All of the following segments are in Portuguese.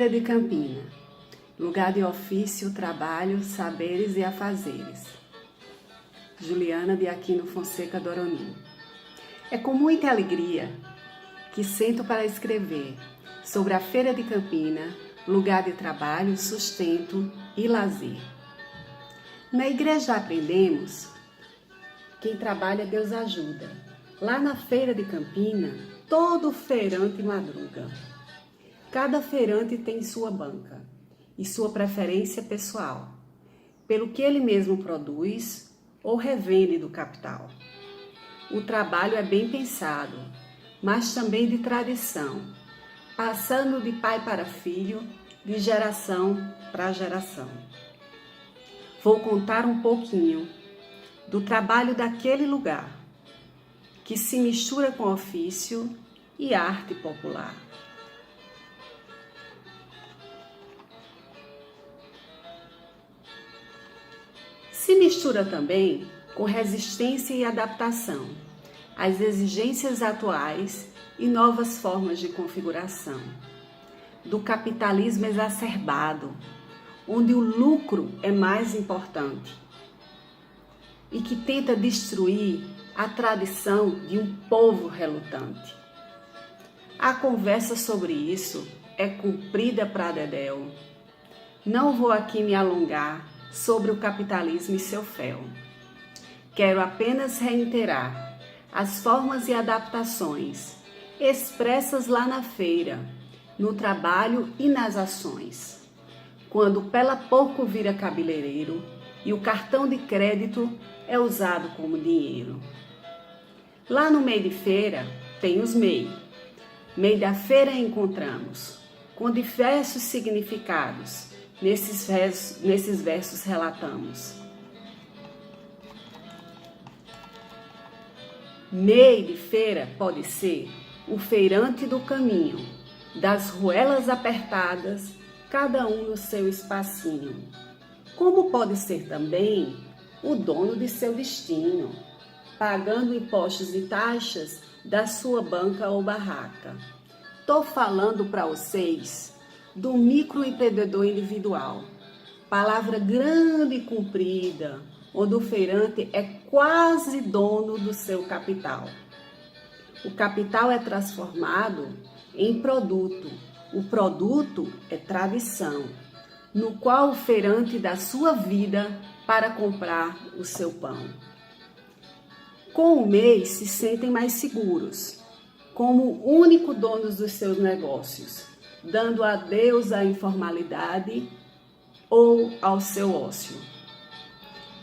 Feira de Campina, lugar de ofício, trabalho, saberes e afazeres. Juliana de Aquino Fonseca Doronim. É com muita alegria que sento para escrever sobre a Feira de Campina, lugar de trabalho, sustento e lazer. Na igreja aprendemos: quem trabalha, Deus ajuda. Lá na Feira de Campina, todo feirante madruga. Cada feirante tem sua banca e sua preferência pessoal, pelo que ele mesmo produz ou revende do capital. O trabalho é bem pensado, mas também de tradição, passando de pai para filho, de geração para geração. Vou contar um pouquinho do trabalho daquele lugar, que se mistura com ofício e arte popular. Se mistura também com resistência e adaptação às exigências atuais e novas formas de configuração do capitalismo exacerbado, onde o lucro é mais importante e que tenta destruir a tradição de um povo relutante. A conversa sobre isso é comprida pra dedéu. Não vou aqui me alongar sobre o capitalismo e seu fel. Quero apenas reiterar as formas e adaptações expressas lá na feira, no trabalho e nas ações. Quando o pela porco vira cabeleireiro e o cartão de crédito é usado como dinheiro. Lá no meio de feira tem os MEI. Meio da feira encontramos, com diversos significados. Nesses versos relatamos. Meio de feira pode ser o feirante do caminho, das ruelas apertadas, cada um no seu espacinho. Como pode ser também o dono de seu destino, pagando impostos e taxas da sua banca ou barraca. Tô falando para vocês do microempreendedor individual, palavra grande e comprida, onde o feirante é quase dono do seu capital. O capital é transformado em produto, o produto é tradição, no qual o feirante dá sua vida para comprar o seu pão. Com o MEI se sentem mais seguros, como único donos dos seus negócios, dando adeus à informalidade ou ao seu ócio.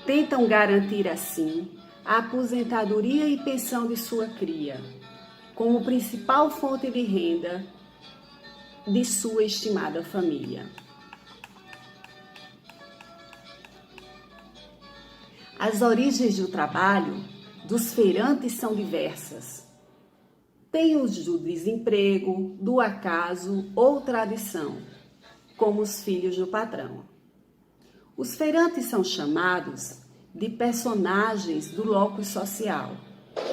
Tentam garantir assim a aposentadoria e pensão de sua cria, como principal fonte de renda de sua estimada família. As origens do trabalho dos feirantes são diversas. Tem os do desemprego, do acaso ou tradição, como os filhos do patrão. Os feirantes são chamados de personagens do locus social,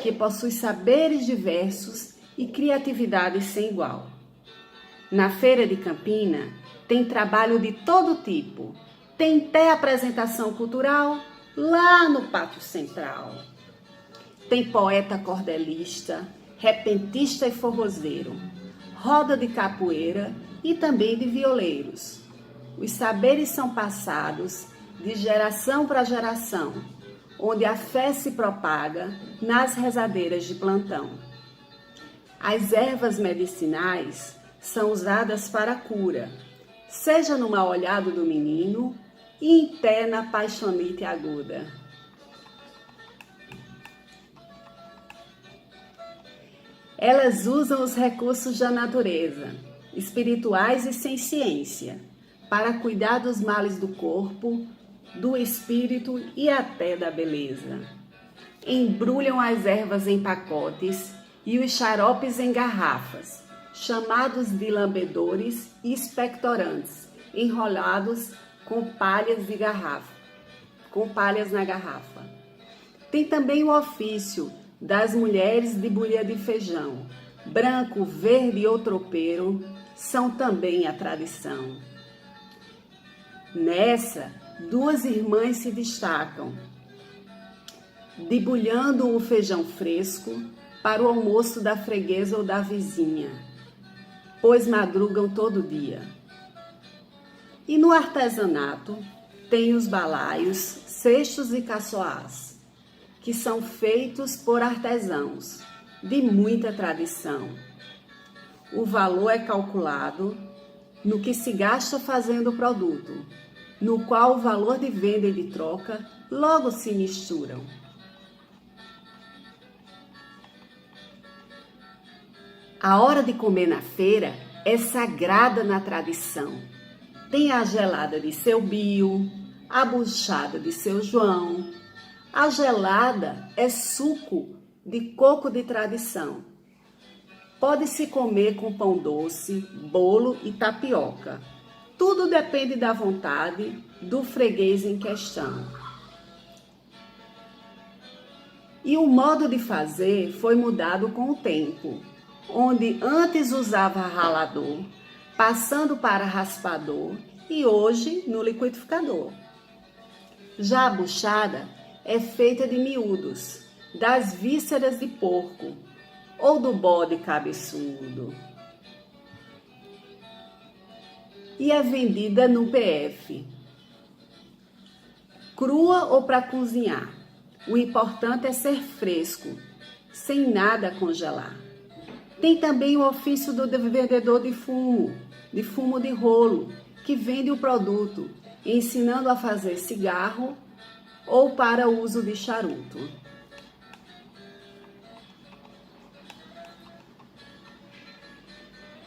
que possui saberes diversos e criatividade sem igual. Na Feira de Campina tem trabalho de todo tipo, tem até apresentação cultural lá no Pátio Central. Tem poeta cordelista, repentista e forrozeiro, roda de capoeira e também de violeiros. Os saberes são passados de geração para geração, onde a fé se propaga nas rezadeiras de plantão. As ervas medicinais são usadas para a cura, seja no mal olhado do menino e até na paixonite aguda. Elas usam os recursos da natureza, espirituais e sem ciência, para cuidar dos males do corpo, do espírito e até da beleza. Embrulham as ervas em pacotes e os xaropes em garrafas, chamados de lambedores e expectorantes, enrolados com palhas na garrafa. Tem também o ofício das mulheres de bolha de feijão, branco, verde ou tropeiro, são também a tradição. Nessa, duas irmãs se destacam, debulhando o feijão fresco para o almoço da freguesa ou da vizinha, pois madrugam todo dia. E no artesanato tem os balaios, cestos e caçoás, que são feitos por artesãos de muita tradição. O valor é calculado no que se gasta fazendo o produto, no qual o valor de venda e de troca logo se misturam. A hora de comer na feira é sagrada na tradição. Tem a gelada de seu Bio, a buchada de seu João. A gelada é suco de coco de tradição. Pode-se comer com pão doce, bolo e tapioca. Tudo depende da vontade do freguês em questão. E o modo de fazer foi mudado com o tempo, onde antes usava ralador, passando para raspador e hoje no liquidificador. Já a buchada é feita de miúdos, das vísceras de porco ou do bode cabeçudo. E é vendida no PF. Crua ou para cozinhar. O importante é ser fresco, sem nada congelar. Tem também o ofício do vendedor de fumo de rolo, que vende o produto, ensinando a fazer cigarro ou para o uso de charuto.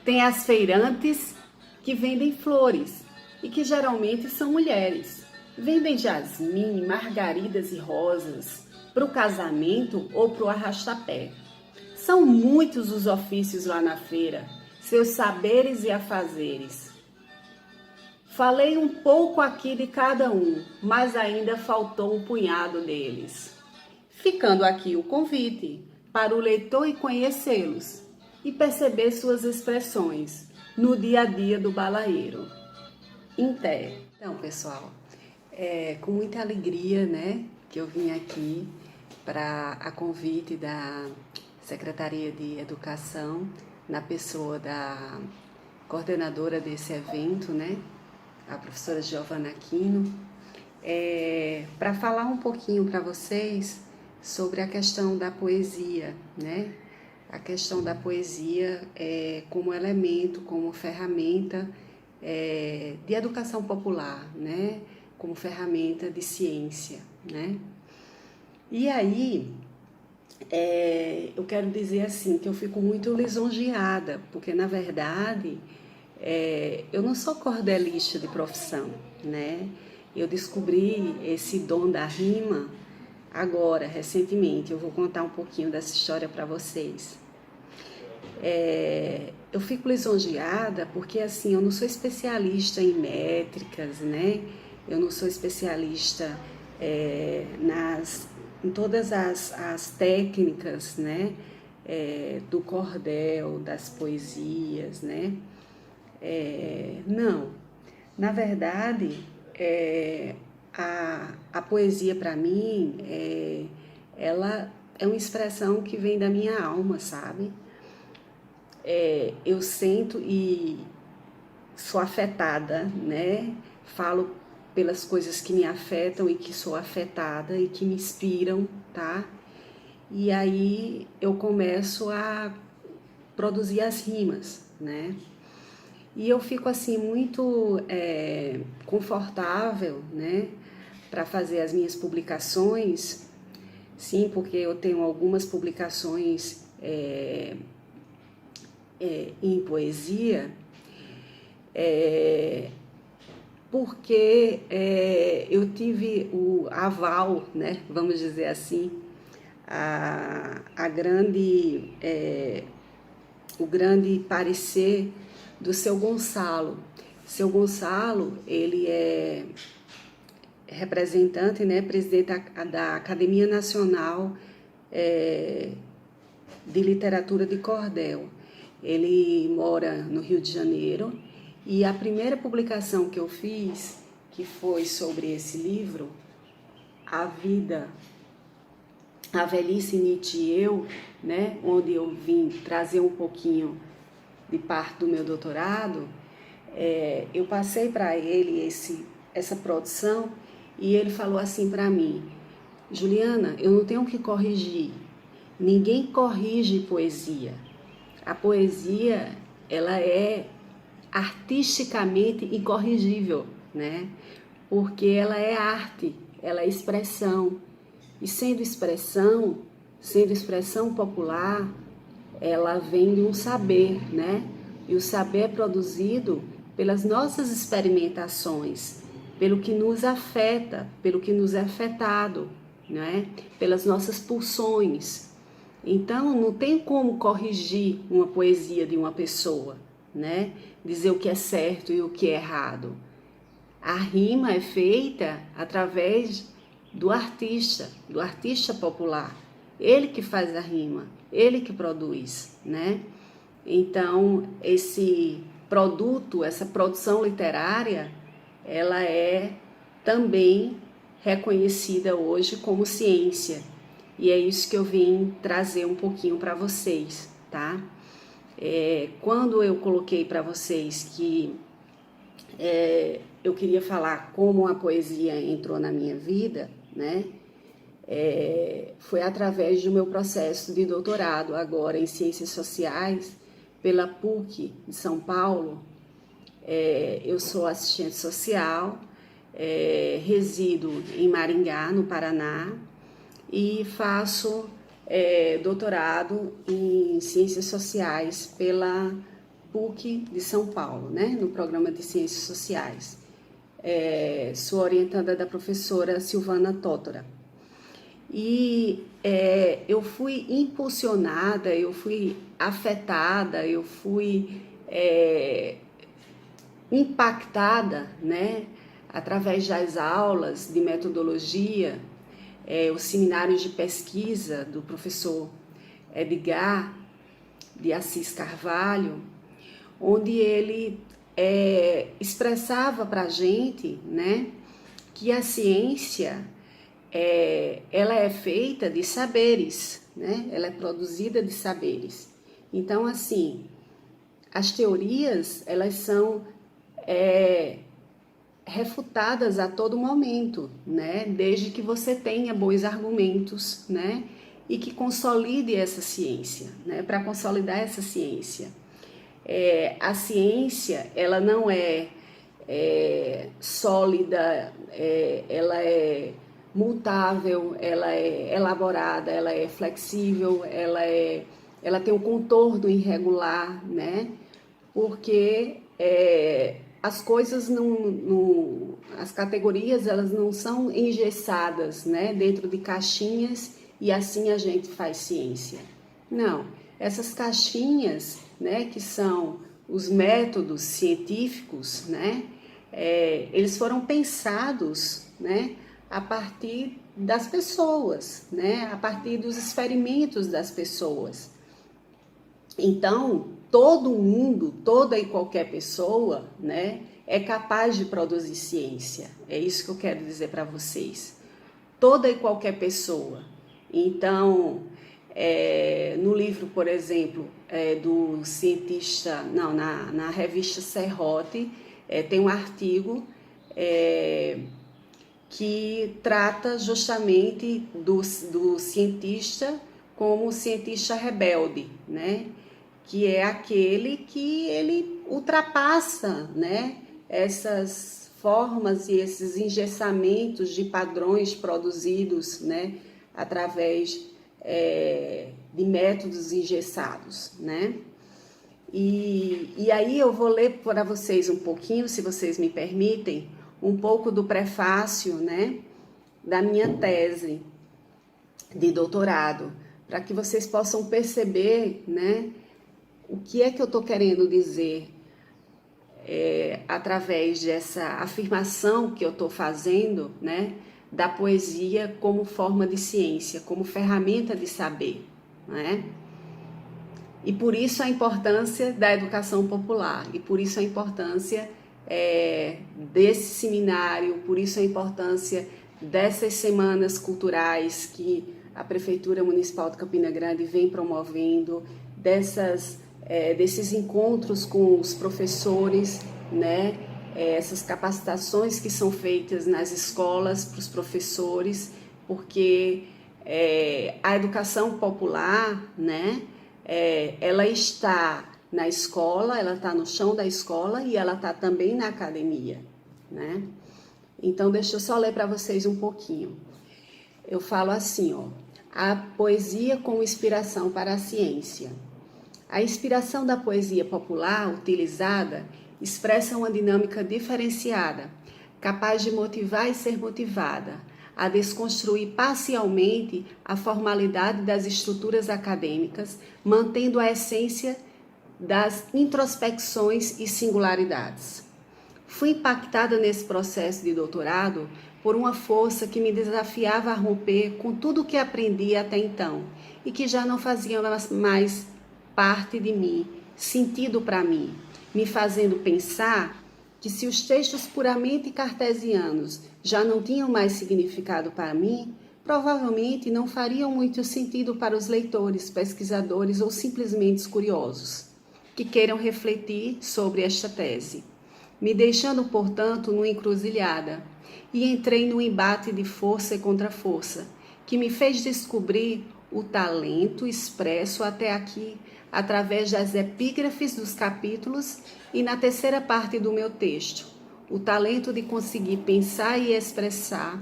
Tem as feirantes que vendem flores e que geralmente são mulheres. Vendem jasmim, margaridas e rosas para o casamento ou para o arrastapé. São muitos os ofícios lá na feira, seus saberes e afazeres. Falei um pouco aqui de cada um, mas ainda faltou um punhado deles. Ficando aqui o convite para o leitor ir conhecê-los e perceber suas expressões no dia a dia do balaeiro. Então, pessoal, com muita alegria, né, que eu vim aqui para a convite da Secretaria de Educação, na pessoa da coordenadora desse evento, né, a professora Giovana Aquino, para falar um pouquinho para vocês sobre a questão da poesia, né? A questão da poesia como elemento, como ferramenta de educação popular, né? Como ferramenta de ciência, né? E aí, eu quero dizer assim, que eu fico muito lisonjeada, porque na verdade eu não sou cordelista de profissão, né? Eu descobri esse dom da rima agora, recentemente. Eu vou contar um pouquinho dessa história para vocês. Eu fico lisonjeada porque assim, eu não sou especialista em métricas, né? Eu não sou especialista em todas as técnicas, né? Do cordel, das poesias, né? Não, na verdade, a poesia para mim, ela é uma expressão que vem da minha alma, sabe? Eu sinto e sou afetada, né? Falo pelas coisas que me afetam e que sou afetada e que me inspiram, tá? E aí eu começo a produzir as rimas, né? E eu fico assim muito confortável, né, para fazer as minhas publicações, sim, porque eu tenho algumas publicações em poesia, porque eu tive o aval, né, vamos dizer assim, o grande parecer do seu Gonçalo. Seu Gonçalo, ele é representante, né, presidente da Academia Nacional de Literatura de Cordel. Ele mora no Rio de Janeiro e a primeira publicação que eu fiz, que foi sobre esse livro, A Vida, a Velhice, Nietzsche e Eu, né, onde eu vim trazer um pouquinho de parte do meu doutorado, eu passei para ele essa produção e ele falou assim para mim: Juliana, eu não tenho que corrigir, ninguém corrige poesia. A poesia, ela é artisticamente incorrigível, né? Porque ela é arte, ela é expressão. E sendo expressão popular, ela vem de um saber, né? E o saber é produzido pelas nossas experimentações, pelo que nos afeta, pelo que nos é afetado, né? Pelas nossas pulsões. Então, não tem como corrigir uma poesia de uma pessoa, né? Dizer o que é certo e o que é errado. A rima é feita através do artista popular. Ele que faz a rima, ele que produz, né? Então, esse produto, essa produção literária, ela é também reconhecida hoje como ciência. E é isso que eu vim trazer um pouquinho para vocês, tá? Quando eu coloquei para vocês que eu queria falar como a poesia entrou na minha vida, né? Foi através do meu processo de doutorado agora em Ciências Sociais pela PUC de São Paulo. Eu sou assistente social, resido em Maringá, no Paraná, e faço doutorado em Ciências Sociais pela PUC de São Paulo, né, no programa de Ciências Sociais. Sou orientada da professora Silvana Tótora. E eu fui impulsionada, eu fui afetada, eu fui impactada, né, através das aulas de metodologia, os seminários de pesquisa do professor Edgar de Assis Carvalho, onde ele expressava para a gente, né, que a ciência ela é feita de saberes, né, ela é produzida de saberes. Então, assim, as teorias, elas são refutadas a todo momento, né? Desde que você tenha bons argumentos, né? E que consolide essa ciência, né? Para consolidar essa ciência. A ciência, ela não é sólida, ela é mutável, ela é elaborada, ela é flexível, ela tem um contorno irregular, né? Porque as coisas as categorias, elas não são engessadas, né, dentro de caixinhas e assim a gente faz ciência. Não, essas caixinhas, né, que são os métodos científicos, né, eles foram pensados, né, a partir das pessoas, né, a partir dos experimentos das pessoas. Então, todo mundo, toda e qualquer pessoa, né, é capaz de produzir ciência. É isso que eu quero dizer para vocês. Toda e qualquer pessoa. Então, no livro, por exemplo, do cientista, não, na revista Serrote, tem um artigo que trata justamente do cientista como cientista rebelde, né? Que é aquele que ele ultrapassa, né, essas formas e esses engessamentos de padrões produzidos, né, através de métodos engessados, né? E aí eu vou ler para vocês um pouquinho, se vocês me permitem, um pouco do prefácio, né, da minha tese de doutorado, para que vocês possam perceber, né, o que é que eu estou querendo dizer através dessa afirmação que eu estou fazendo, né, da poesia como forma de ciência, como ferramenta de saber, né? E por isso a importância da educação popular, e por isso a importância desse seminário, por isso a importância dessas semanas culturais que a Prefeitura Municipal de Campina Grande vem promovendo, desses encontros com os professores, né? Essas capacitações que são feitas nas escolas para os professores, porque a educação popular, né? Ela está na escola, ela está no chão da escola e ela está também na academia, né? Então, deixa eu só ler para vocês um pouquinho. Eu falo assim, ó, a poesia como inspiração para a ciência. A inspiração da poesia popular utilizada expressa uma dinâmica diferenciada, capaz de motivar e ser motivada, a desconstruir parcialmente a formalidade das estruturas acadêmicas, mantendo a essência das introspecções e singularidades. Fui impactada nesse processo de doutorado por uma força que me desafiava a romper com tudo o que aprendi até então e que já não fazia mais parte de mim, sentido para mim, me fazendo pensar que se os textos puramente cartesianos já não tinham mais significado para mim, provavelmente não fariam muito sentido para os leitores, pesquisadores ou simplesmente curiosos que queiram refletir sobre esta tese, me deixando, portanto, numa encruzilhada, e entrei num embate de força contra força, que me fez descobrir o talento expresso até aqui através das epígrafes dos capítulos e na terceira parte do meu texto, o talento de conseguir pensar e expressar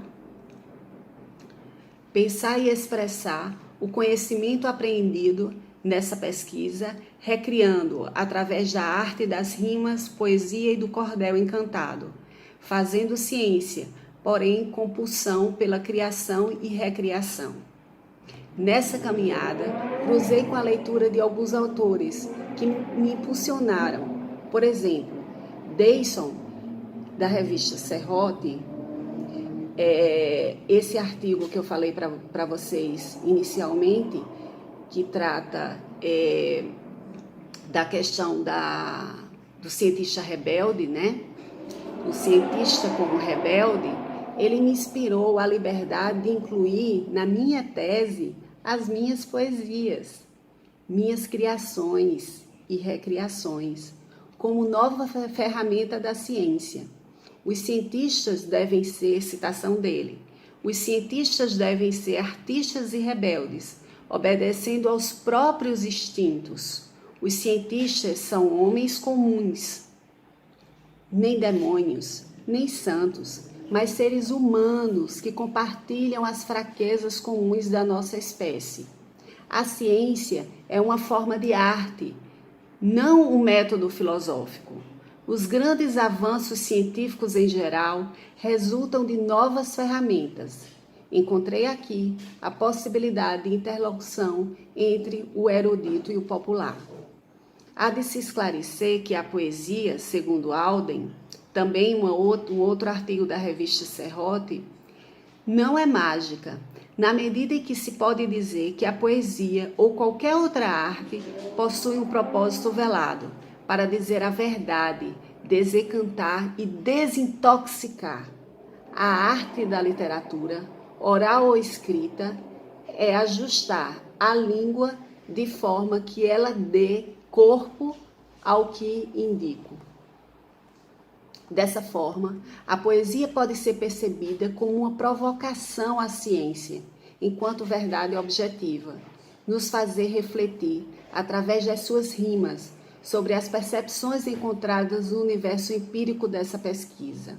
o conhecimento apreendido nessa pesquisa, recriando-o através da arte das rimas, poesia e do cordel encantado, fazendo ciência, porém com pulsão pela criação e recriação. Nessa caminhada, cruzei com a leitura de alguns autores que me impulsionaram. Por exemplo, Deison, da revista Serrote, esse artigo que eu falei para vocês inicialmente, que trata da questão do cientista rebelde, né? O cientista como rebelde, ele me inspirou a liberdade de incluir na minha tese as minhas poesias, minhas criações e recriações, como nova ferramenta da ciência. Os cientistas devem ser, citação dele, os cientistas devem ser artistas e rebeldes, obedecendo aos próprios instintos. Os cientistas são homens comuns, nem demônios, nem santos, mas seres humanos que compartilham as fraquezas comuns da nossa espécie. A ciência é uma forma de arte, não um método filosófico. Os grandes avanços científicos em geral resultam de novas ferramentas. Encontrei aqui a possibilidade de interlocução entre o erudito e o popular. Há de se esclarecer que a poesia, segundo Alden, também um outro artigo da revista Serrote, não é mágica, na medida em que se pode dizer que a poesia ou qualquer outra arte possui um propósito velado, para dizer a verdade, desencantar e desintoxicar. A arte da literatura, oral ou escrita, é ajustar a língua de forma que ela dê corpo ao que indico. Dessa forma, a poesia pode ser percebida como uma provocação à ciência, enquanto verdade objetiva, nos fazer refletir, através das suas rimas, sobre as percepções encontradas no universo empírico dessa pesquisa.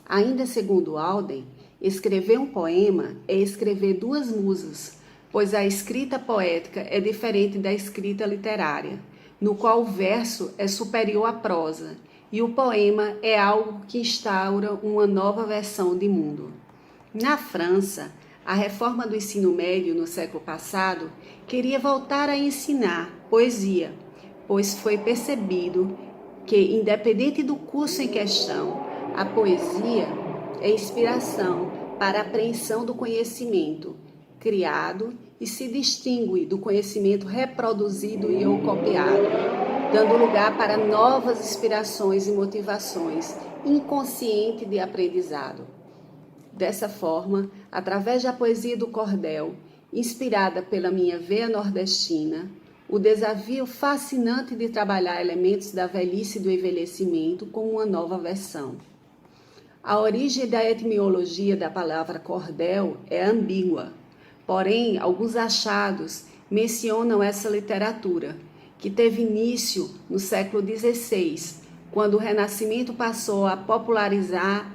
Ainda segundo Alden, escrever um poema é escrever duas musas, pois a escrita poética é diferente da escrita literária, no qual o verso é superior à prosa, e o poema é algo que instaura uma nova versão de mundo. Na França, a reforma do ensino médio no século passado queria voltar a ensinar poesia, pois foi percebido que, independente do curso em questão, a poesia é inspiração para a apreensão do conhecimento, criado e se distingue do conhecimento reproduzido e ou copiado, dando lugar para novas inspirações e motivações inconscientes de aprendizado. Dessa forma, através da poesia do cordel, inspirada pela minha veia nordestina, o desafio fascinante de trabalhar elementos da velhice e do envelhecimento como uma nova versão. A origem da etimologia da palavra cordel é ambígua, porém, alguns achados mencionam essa literatura, que teve início no século XVI, quando o Renascimento passou a popularizar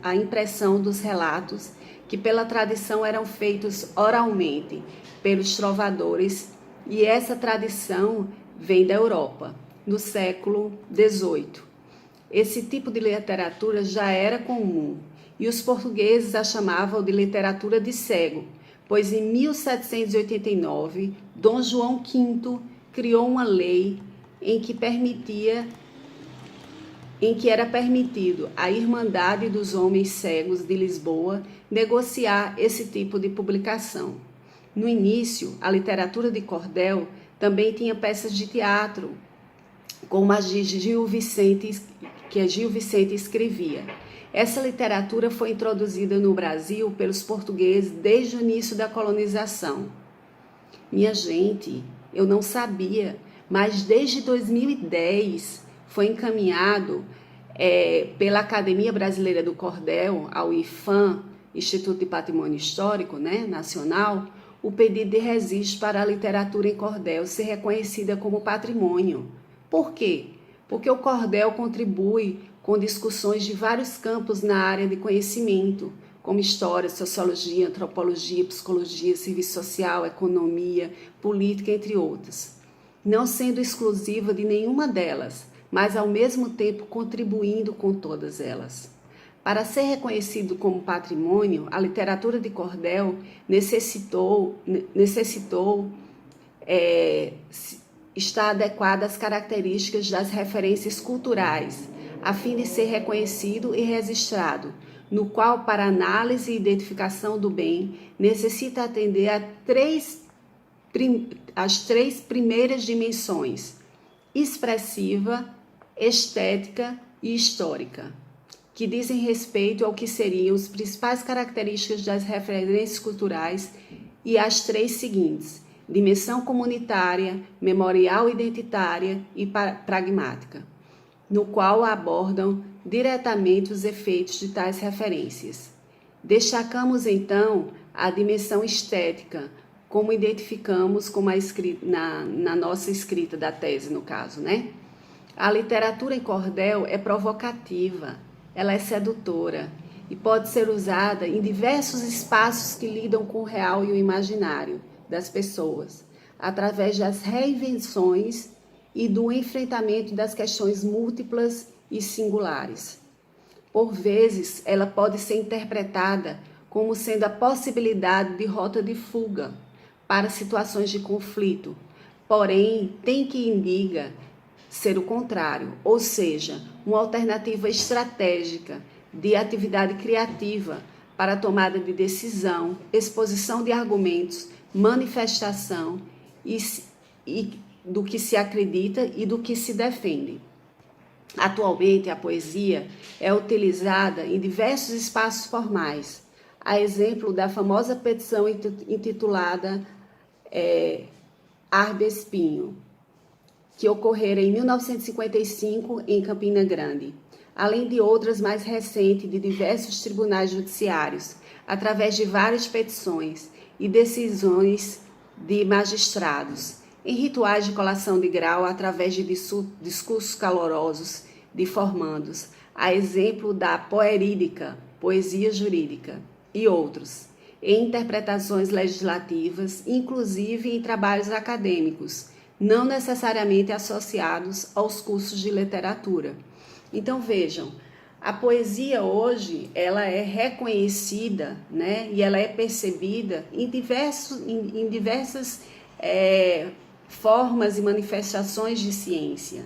a impressão dos relatos que pela tradição eram feitos oralmente pelos trovadores, e essa tradição vem da Europa, no século XVIII. Esse tipo de literatura já era comum, e os portugueses a chamavam de literatura de cego, pois em 1789, Dom João V criou uma lei em que era permitido à Irmandade dos Homens Cegos de Lisboa negociar esse tipo de publicação. No início, a literatura de cordel também tinha peças de teatro, como a de Gil Vicente escrevia. Essa literatura foi introduzida no Brasil pelos portugueses desde o início da colonização. Minha gente, eu não sabia, mas desde 2010 foi encaminhado pela Academia Brasileira do Cordel, ao IPHAN, Instituto de Patrimônio Histórico, Nacional, o pedido de registro para a literatura em cordel ser reconhecida como patrimônio. Por quê? Porque o cordel contribui com discussões de vários campos na área de conhecimento, como história, sociologia, antropologia, psicologia, serviço social, economia, política, entre outras, não sendo exclusiva de nenhuma delas, mas ao mesmo tempo contribuindo com todas elas. Para ser reconhecido como patrimônio, a literatura de cordel necessitou estar adequada às características das referências culturais, a fim de ser reconhecido e registrado, no qual, para análise e identificação do bem, necessita atender às três primeiras dimensões: expressiva, estética e histórica, que dizem respeito ao que seriam as principais características das referências culturais, e as três seguintes: dimensão comunitária, memorial identitária e pragmática, no qual abordam diretamente os efeitos de tais referências. Destacamos, então, a dimensão estética, como identificamos na nossa escrita da tese, no caso, A literatura em cordel é provocativa, ela é sedutora e pode ser usada em diversos espaços que lidam com o real e o imaginário das pessoas, através das reinvenções e do enfrentamento das questões múltiplas e singulares. Por vezes, ela pode ser interpretada como sendo a possibilidade de rota de fuga para situações de conflito, porém, tem que indica ser o contrário, ou seja, uma alternativa estratégica de atividade criativa para a tomada de decisão, exposição de argumentos, manifestação e do que se acredita e do que se defende. Atualmente, a poesia é utilizada em diversos espaços formais, a exemplo da famosa petição intitulada Arbe Espinho, que ocorrera em 1955 em Campina Grande, além de outras mais recentes de diversos tribunais judiciários, através de várias petições e decisões de magistrados, em rituais de colação de grau através de discursos calorosos de formandos, a exemplo da poerídica, poesia jurídica, e outros, em interpretações legislativas, inclusive em trabalhos acadêmicos, não necessariamente associados aos cursos de literatura. Então vejam, a poesia hoje ela é reconhecida, e ela é percebida em diversas formas e manifestações de ciência,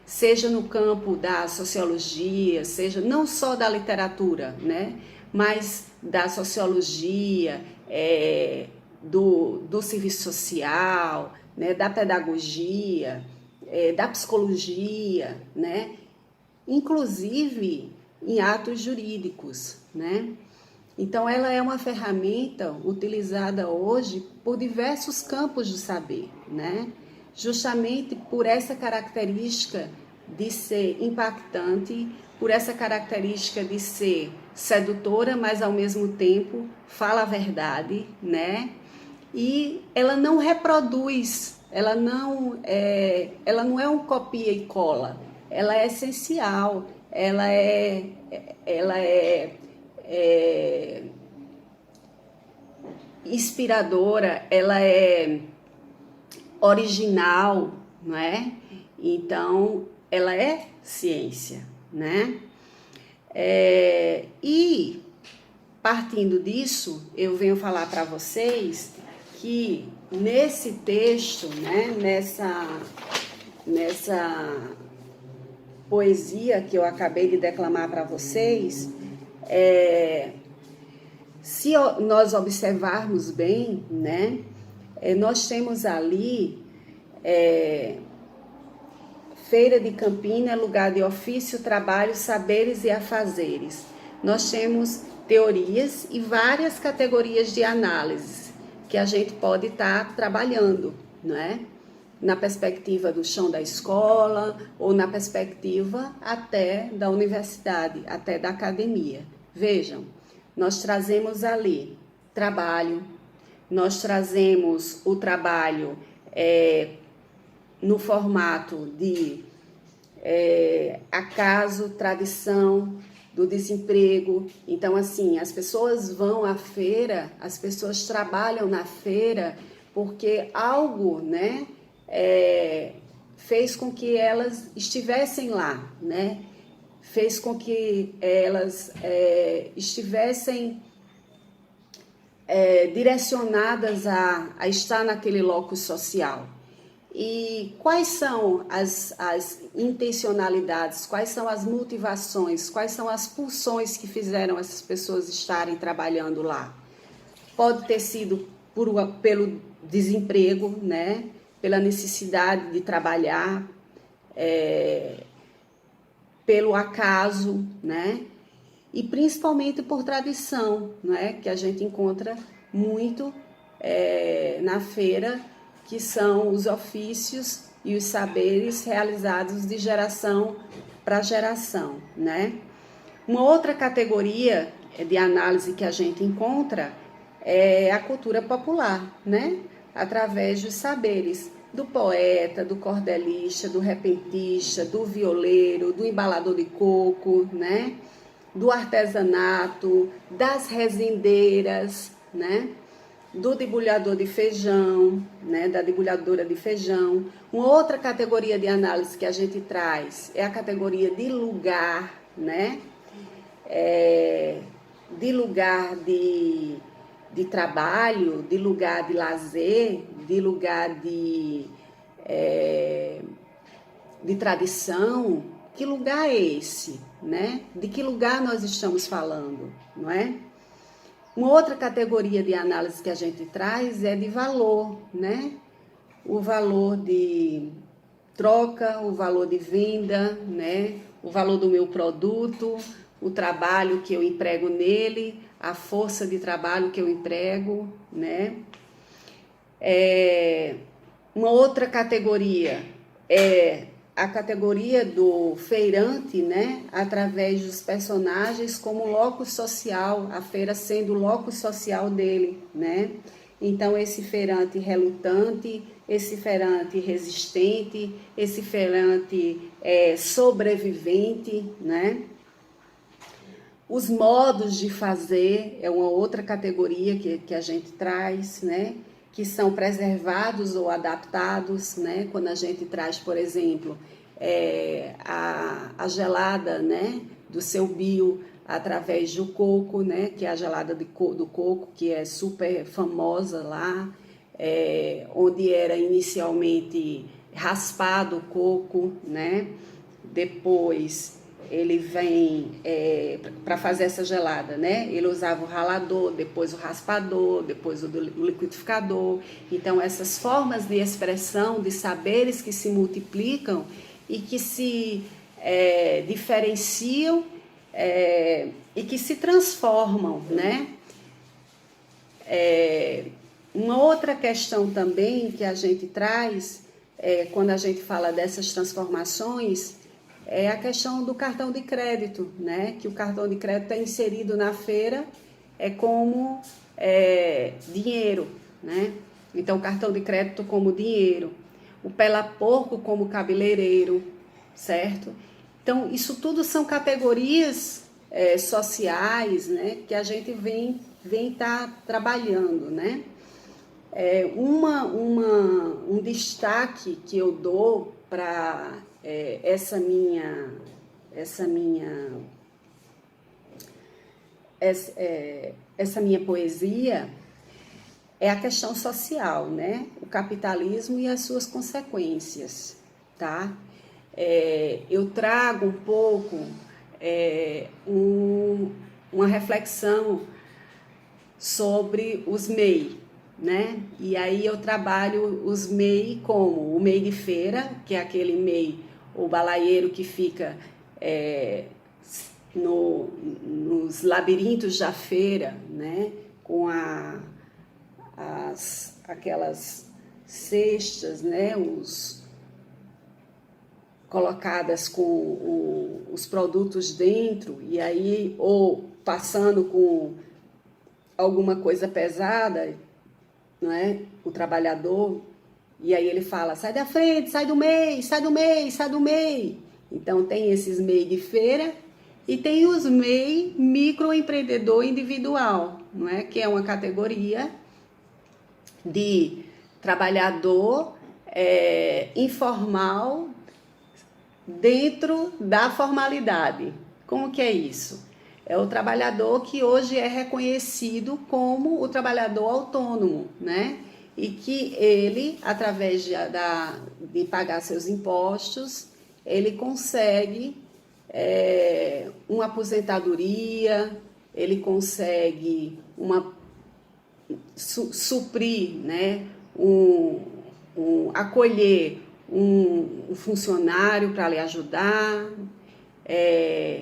seja no campo da sociologia, seja não só da literatura, mas da sociologia, do serviço social, né, da pedagogia, da psicologia, né, inclusive em atos jurídicos, né? Então, ela é uma ferramenta utilizada hoje por diversos campos do saber, né? Justamente por essa característica de ser impactante, por essa característica de ser sedutora, mas ao mesmo tempo fala a verdade, né? E ela não reproduz, ela não é um copia e cola, ela é essencial, ela é inspiradora, ela é original, não é? Então, ela é ciência, né? E partindo disso, eu venho falar para vocês que nesse texto, né, nessa poesia que eu acabei de declamar para vocês, se nós observarmos bem, né, nós temos ali Feira de Campina, lugar de ofício, trabalho, saberes e afazeres. Nós temos teorias e várias categorias de análise que a gente pode estar trabalhando, não é? Na perspectiva do chão da escola ou na perspectiva até da universidade, até da academia. Vejam, nós trazemos ali trabalho, nós trazemos o trabalho no formato de acaso, tradição, do desemprego. Então, assim, as pessoas vão à feira, as pessoas trabalham na feira porque algo, né, fez com que elas estivessem lá, né? Fez com que elas estivessem direcionadas a estar naquele locus social. E quais são as intencionalidades, quais são as motivações, quais são as pulsões que fizeram essas pessoas estarem trabalhando lá? Pode ter sido pelo desemprego, né? Pela necessidade de trabalhar, pelo acaso, né? E principalmente por tradição, né? Que a gente encontra muito na feira, que são os ofícios e os saberes realizados de geração para geração, né? Uma outra categoria de análise que a gente encontra é a cultura popular, né? Através dos saberes do poeta, do cordelista, do repentista, do violeiro, do embalador de coco, né? Do artesanato, das rezendeiras, né? Do debulhador de feijão, né, da debulhadora de feijão. Uma outra categoria de análise que a gente traz é a categoria de lugar, né, de lugar de trabalho, de lugar de lazer, de lugar de tradição. Que lugar é esse, né? De que lugar nós estamos falando, não é? Uma outra categoria de análise que a gente traz é de valor, né? O valor de troca, o valor de venda, né? O valor do meu produto, o trabalho que eu emprego nele, a força de trabalho que eu emprego, né? Uma outra categoria é a categoria do feirante, né, através dos personagens como locus social, a feira sendo o locus social dele, né? Então, esse feirante relutante, esse feirante resistente, esse feirante sobrevivente, né? Os modos de fazer é uma outra categoria que a gente traz, né? Que são preservados ou adaptados, né? Quando a gente traz, por exemplo, a gelada, né? Do seu bio através do coco, né? Que é a gelada do coco, que é super famosa lá, onde era inicialmente raspado o coco, né? Depois ele vem para fazer essa gelada, né? Ele usava o ralador, depois o raspador, depois o liquidificador. Então, essas formas de expressão de saberes que se multiplicam e que se diferenciam e que se transformam, né? Uma outra questão também que a gente traz, quando a gente fala dessas transformações, é a questão do cartão de crédito, né? Que o cartão de crédito é inserido na feira como dinheiro, né? Então, o cartão de crédito como dinheiro, o pela-porco como cabeleireiro, certo? Então, isso tudo são categorias sociais, né? Que a gente vem trabalhando, né? Um destaque que eu dou para essa minha poesia é a questão social, né? O capitalismo e as suas consequências, tá? Eu trago um pouco uma reflexão sobre os MEI, né? E aí eu trabalho os MEI como o MEI de feira, que é aquele MEI, o balaieiro que fica nos labirintos da feira, né? Com aquelas cestas, né? Colocadas com os produtos dentro, e aí, ou passando com alguma coisa pesada, não é? O trabalhador, e aí ele fala, sai da frente, sai do MEI, sai do MEI, sai do MEI. Então tem esses MEI de feira e tem os MEI microempreendedor individual, não é? Que é uma categoria de trabalhador informal dentro da formalidade. Como que é isso? É o trabalhador que hoje é reconhecido como o trabalhador autônomo, né? E que ele, através de pagar seus impostos, ele consegue uma aposentadoria, ele consegue suprir, né? Acolher um funcionário para lhe ajudar,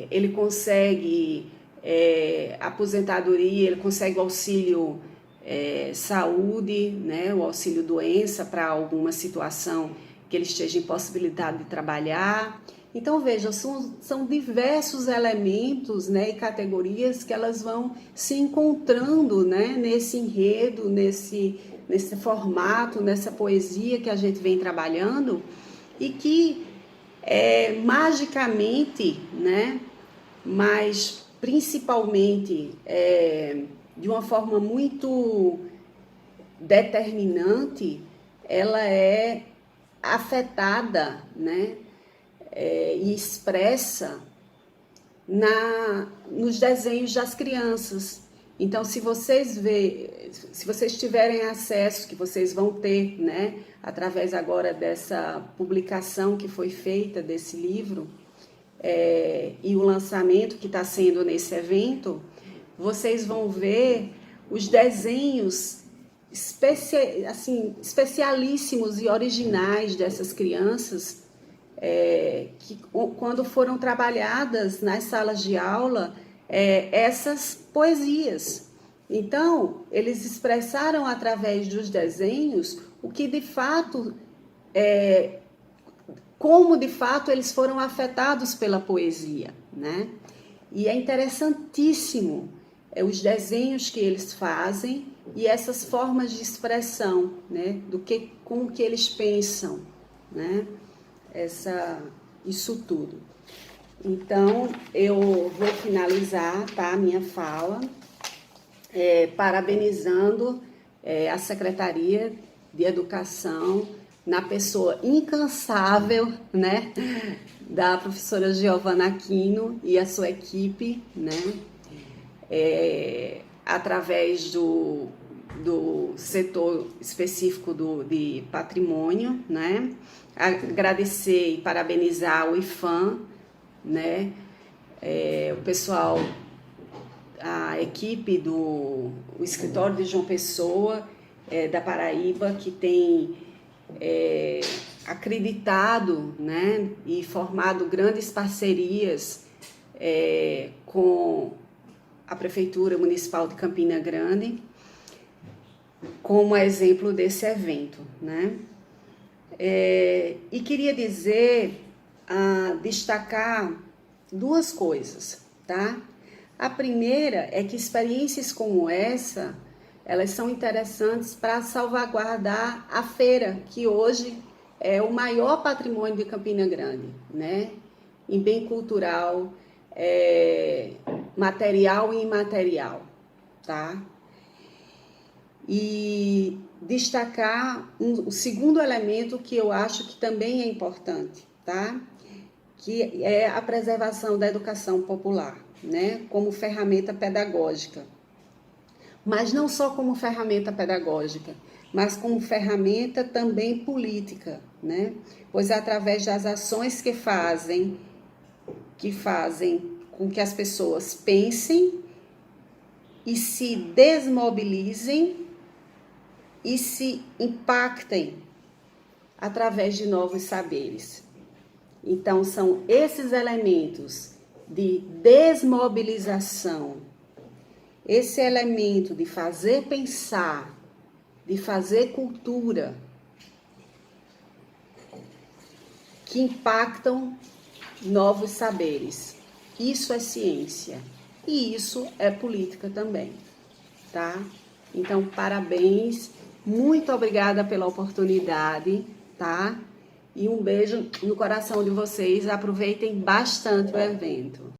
ele consegue aposentadoria, ele consegue o auxílio saúde, né, o auxílio doença para alguma situação que ele esteja em possibilidade de trabalhar. Então, veja, são diversos elementos, né, e categorias que elas vão se encontrando, né, nesse enredo, nesse formato, nessa poesia que a gente vem trabalhando e que magicamente, né, mas principalmente de uma forma muito determinante, ela é afetada, né, e expressa nos desenhos das crianças. Então, se vocês tiverem acesso, que vocês vão ter, né, através agora dessa publicação que foi feita desse livro, e o lançamento que está sendo nesse evento, vocês vão ver os desenhos especialíssimos e originais dessas crianças, que quando foram trabalhadas nas salas de aula, essas poesias. Então, eles expressaram através dos desenhos o que de fato, como de fato eles foram afetados pela poesia, né? E é interessantíssimo os desenhos que eles fazem e essas formas de expressão, né? Como que eles pensam, né? Isso tudo. Então, eu vou finalizar, tá, a minha fala, parabenizando a Secretaria de Educação, na pessoa incansável, né, da professora Giovana Aquino e a sua equipe, né, através do setor específico de patrimônio, né, agradecer e parabenizar o IFAM, né, o pessoal, a equipe do escritório de João Pessoa, da Paraíba, que tem acreditado, né, e formado grandes parcerias com a Prefeitura Municipal de Campina Grande, como exemplo desse evento, né? E queria destacar duas coisas, tá? A primeira é que experiências como essa, elas são interessantes para salvaguardar a feira, que hoje é o maior patrimônio de Campina Grande, né? Em bem cultural, material e imaterial, tá? E destacar o segundo elemento que eu acho que também é importante, tá? Que é a preservação da educação popular, né? Como ferramenta pedagógica. Mas não só como ferramenta pedagógica, mas como ferramenta também política, né? Pois é através das ações que fazem com que as pessoas pensem e se desmobilizem e se impactem através de novos saberes. Então, são esses elementos de desmobilização, esse elemento de fazer pensar, de fazer cultura, que impactam novos saberes. Isso é ciência e isso é política também, tá? Então, parabéns, muito obrigada pela oportunidade, tá? E um beijo no coração de vocês, aproveitem bastante o evento.